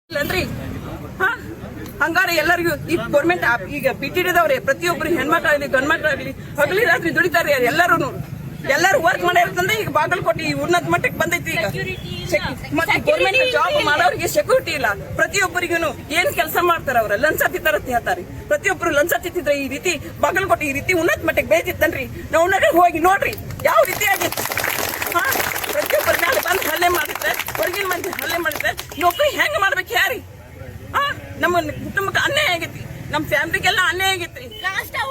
ಇಲ್ಲನ್ರಿ ಹಂಗಾರೆ ಎಲ್ಲರಿಗೂ ಈ ಗೌರ್ಮೆಂಟ್ ಈಗ ಬಿಟ್ಟಿದ್ದವ್ರೆ ಪ್ರತಿಯೊಬ್ಬರು ಹೆಣ್ಮಕ್ಳಾಗ್ಲಿ ಗಂಡ್ಮಕ್ಳಾಗ್ಲಿ ಹಗಲಿ ರಾತ್ರಿ ದುಡಿತಾರೆ ಎಲ್ಲರೂ ವರ್ಕ್ ಮಾಡಿರ್ತಂದ್ರೆ ಈಗ ಬಾಗಲಕೋಟೆ ಉನ್ನತ ಮಟ್ಟಕ್ಕೆ ಬಂದೈತಿ. ಈಗ ಮತ್ತೆ ಗೌರ್ಮೆಂಟ್ ಜಾಬ್ ಮಾಡೋರಿಗೆ ಸೆಕ್ಯೂರಿಟಿ ಇಲ್ಲ. ಪ್ರತಿಯೊಬ್ಬರಿಗೂ ಏನ್ ಕೆಲಸ ಮಾಡ್ತಾರ ಅವ್ರ ಲಂಚ ತಿಂತಾರ ಹೇಳ್ತಾರೆ. ಪ್ರತಿಯೊಬ್ಬರು ಲಂಚ ತಿಂತಿದ್ರೆ ಈ ರೀತಿ ಬಾಗಲಕೋಟೆ ಈ ರೀತಿ ಉನ್ನತ ಮಟ್ಟಕ್ಕೆ ಬೇಯ್ತಿತ್ತನ್ರಿ. ನಾವು ಹೋಗಿ ನೋಡ್ರಿ ಯಾವ ರೀತಿ ಆಗಿತ್ತು. ಪ್ರತಿಯೊಬ್ಬರ ಮೇಲೆ ಬಂದು ಹಲ್ಲೆ ಮಾಡುತ್ತೆ, ಹೊರಗಿನ ಮಂದಿ ಹಲ್ಲೆ ಮಾಡುತ್ತೆ. ನೌಕರಿ ಹೆಂಗ್ ಮಾಡ್ಬೇಕು ಯಾರಿ? ನಮ್ಮ ಕುಟುಂಬಕ್ಕೆ ಅನ್ಯಾಯ ಆಗೈತಿ, ನಮ್ ಫ್ಯಾಮಿಲಿಗೆಲ್ಲ ಅನ್ಯಾಯ ಆಗೈತಿ.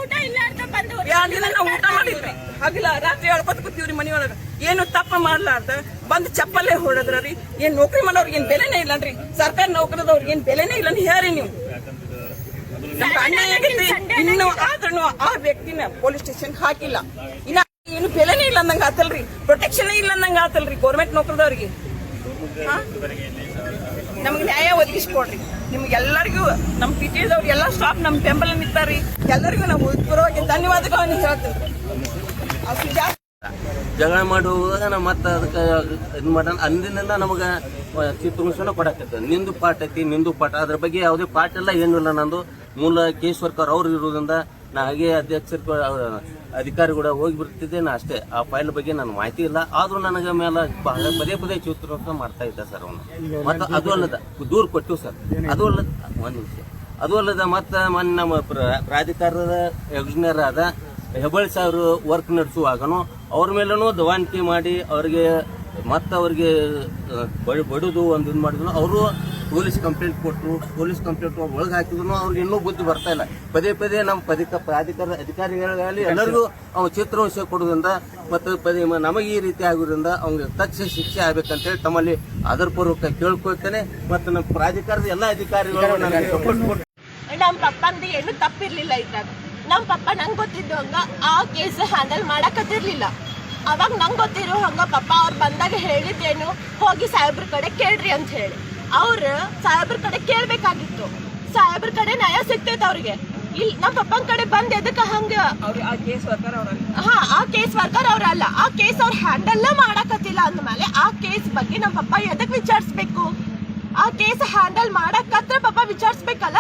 ಊಟ ಇಲ್ಲ ಅಂತ ಬಂದು 2 ದಿನ ನಾವು ಊಟ ಮಾಡಿದ್ರಿ, ಹಗಲ ರಾತ್ರಿ ಅಳ್ಕೊತ ಕೂತೀವ್ರಿ ಮನಿಯೊಳಗ. ಏನು ತಪ್ಪ ಮಾಡ್ಲಾರ್ದ ಬಂದ್ ಚಪ್ಪಲ್ಲೇ ಹೊಡೆದ್ರಿ. ಏನ್ ನೌಕರಿ ಮಾಡೋರ್ಗೆ ಏನ್ ಬೆಲೆನೇ ಇಲ್ಲನ್ರಿ. ಸರ್ಕಾರಿ ನೌಕರದವ್ರಿಗೆ ಏನ್ ಬೆಲೆನೇ ಇಲ್ಲ ಹೇಳ್ರಿ ನೀವು. ನಮ್ಗೆ ಅನ್ಯಾಯ ಆಗೈತಿ. ಇನ್ನು ಆದ್ರೂ ಆ ವ್ಯಕ್ತಿನ ಪೊಲೀಸ್ ಸ್ಟೇಷನ್ ಹಾಕಿಲ್ಲ. ಇನ್ನ ಏನು ಬೆಲೆನೇ ಇಲ್ಲ ಅಂದಂಗ ಆತಲ್ರಿ, ಪ್ರೊಟೆಕ್ಷನ್ ಇಲ್ಲ ಅಂದಂಗ ಆತಲ್ರಿ ಗೌರ್ಮೆಂಟ್ ನೌಕರದವ್ರಿಗೆ. ನಮ್ಗೆ ನ್ಯಾಯ ಒದಗಿಸ್ಕೊಡ್ರಿ. ನಿಮ್ಗೆಲ್ಲರಿಗೂ ನಮ್ ಪಿಟಿದವ್ರು ಎಲ್ಲ ಸ್ಟಾಫ್ ನಮ್ ಬೆಂಬಲ ನಿಂತಾರಿ. ಎಲ್ಲರಿಗೂ ನಾವು ಪೂರ್ವವಾಗಿ ಧನ್ಯವಾದಗಳನ್ನು ಹೇಳ್ತೀವಿ. ಜಗಳ ಮಾಡುವಾಗ ನಾವು ಮತ್ತೆ ಅದಕ್ಕೆ ಇದು ಮಾಡೋಣ. ಅಂದಿನಿಂದ ನಮಗೆ ಚಿತ್ರಹಿಂಸೆನ ಕೊಡಾಕೈತೆ. ನಿಂದು ಪಾಠ ಐತಿ, ನಿಂದು ಪಾಠ, ಅದ್ರ ಬಗ್ಗೆ ಯಾವುದೇ ಪಾಠ ಇಲ್ಲ, ಏನಿಲ್ಲ. ನಂದು ಮೂಲ ಕೇಸ್ ವರ್ಕರ್ ಅವ್ರು ಇರೋದ್ರಿಂದ ನಾ ಹಾಗೆ ಅಧ್ಯಕ್ಷರು ಅಧಿಕಾರಿ ಕೂಡ ಹೋಗಿ ಬರ್ತಿದ್ದೆ. ನಾ ಅಷ್ಟೇ ಆ ಫೈಲ್ ಬಗ್ಗೆ ನನ್ನ ಮಾಹಿತಿ ಇಲ್ಲ. ಆದ್ರೂ ನನಗೆ ಮೇಲೆ ಪದೇ ಚಿತ್ರಹಿಂಸೆ ಮಾಡ್ತಾ ಇದ್ದ ಸರ್ ಅವನು. ಮತ್ತೆ ಅದು ಅಲ್ಲದ ದೂರ ಕೊಟ್ಟಿವಿ ಸರ್. ಅದು ಅಲ್ಲದ ಒಂದು ನಿಮಿಷ, ಅದು ಅಲ್ಲದ ಮತ್ತೆ ಮೊನ್ನೆ ನಮ್ಮ ಪ್ರಾಧಿಕಾರದ ಯೋಜನೆಯರ್ ಆದ ಹೆಬ್ಬಳ್ಳಿ ಸಾಹೇಬರು ವರ್ಕ್ ನಡೆಸುವಾಗನು ಅವ್ರ ಮೇಲೂ ದವಾನಿಕೆ ಮಾಡಿ ಅವ್ರಿಗೆ ಬಡಿದು ಒಂದು ಇದು ಮಾಡಿದ್ರು. ಅವರು ಪೊಲೀಸ್ ಕಂಪ್ಲೇಂಟ್ ಕೊಟ್ಟರು. ಪೊಲೀಸ್ ಕಂಪ್ಲೇಂಟ್ ಒಳಗೆ ಹಾಕಿದ್ರು. ಅವ್ರಿಗೆ ಇನ್ನೂ ಬುದ್ಧಿ ಬರ್ತಾ ಇಲ್ಲ. ಪದೇ ನಮ್ಮ ಪ್ರಾಧಿಕಾರ ಅಧಿಕಾರಿಗಳಲ್ಲಿ ಎಲ್ಲರಿಗೂ ಅವ್ನು ಚಿತ್ರಹಿಂಸೆ ಕೊಡೋದ್ರಿಂದ ಮತ್ತು ನಮಗೆ ಈ ರೀತಿ ಆಗೋದ್ರಿಂದ ಅವ್ನಿಗೆ ತಕ್ಷಣ ಶಿಕ್ಷೆ ಆಗ್ಬೇಕಂತೇಳಿ ತಮ್ಮಲ್ಲಿ ಆಧಾರಪೂರ್ವಕ ಕೇಳ್ಕೊಳ್ತೇನೆ. ಮತ್ತು ನಮ್ಮ ಪ್ರಾಧಿಕಾರದ ಎಲ್ಲ ಅಧಿಕಾರಿಗಳು ನನಗೆ ಸಪೋರ್ಟ್ ಕೊಟ್ಟು. ನಮ್ಮ ಪಪ್ಪಂದು ಏನು ತಪ್ಪಿರ್ಲಿಲ್ಲ ಇದ್ರಾಗ. ನಮ್ಮ ಪಪ್ಪ ನಂಗೆ ಗೊತ್ತಿದ್ದು ಹಂಗ ಆ ಕೇಸ್ ಹ್ಯಾಂಡಲ್ ಮಾಡಕತ್ತಿರ್ಲಿಲ್ಲ. ಅವಾಗ ನಂಗೆ ಗೊತ್ತಿರೋ ಹಂಗ ಪಪ್ಪ ಅವ್ರು ಬಂದಾಗ ಹೇಳಿದ್ದೇನು, ಹೋಗಿ ಸಾಹೇಬ್ರ ಕಡೆ ಕೇಳ್ರಿ ಅಂತ ಹೇಳಿ. ಅವ್ರು ಸಾಹೇಬ್ರ ಕಡೆ ಕೇಳ್ಬೇಕಾಗಿತ್ತು. ಸಾಹೇಬ್ರ ಕಡೆ ನ್ಯಾಯ ಸಿಗ್ತೈತೆ ಅವ್ರಿಗೆ. ಇಲ್ಲಿ ನಮ್ಮ ಪಪ್ಪನ ಕಡೆ ಬಂದ್ ಎದಕ್ಕ ಹಂಗ ಆ ಕೇಸ್ ವರ್ಕರ್ ಅವ್ರಲ್ಲ. ಆ ಕೇಸ್ ಅವ್ರು ಹ್ಯಾಂಡಲ್ ಮಾಡಕತ್ತಿಲ್ಲ ಅಂದ್ಮೇಲೆ ಆ ಕೇಸ್ ಬಗ್ಗೆ ನಮ್ಮ ಪಪ್ಪ ಎದಕ್ ವಿಚಾರಿಸ್ಬೇಕು? ಆ ಕೇಸ್ ಹ್ಯಾಂಡಲ್ ಮಾಡಕತ್ರ ಪಪ್ಪ ವಿಚಾರಿಸ್ಬೇಕಲ್ಲ.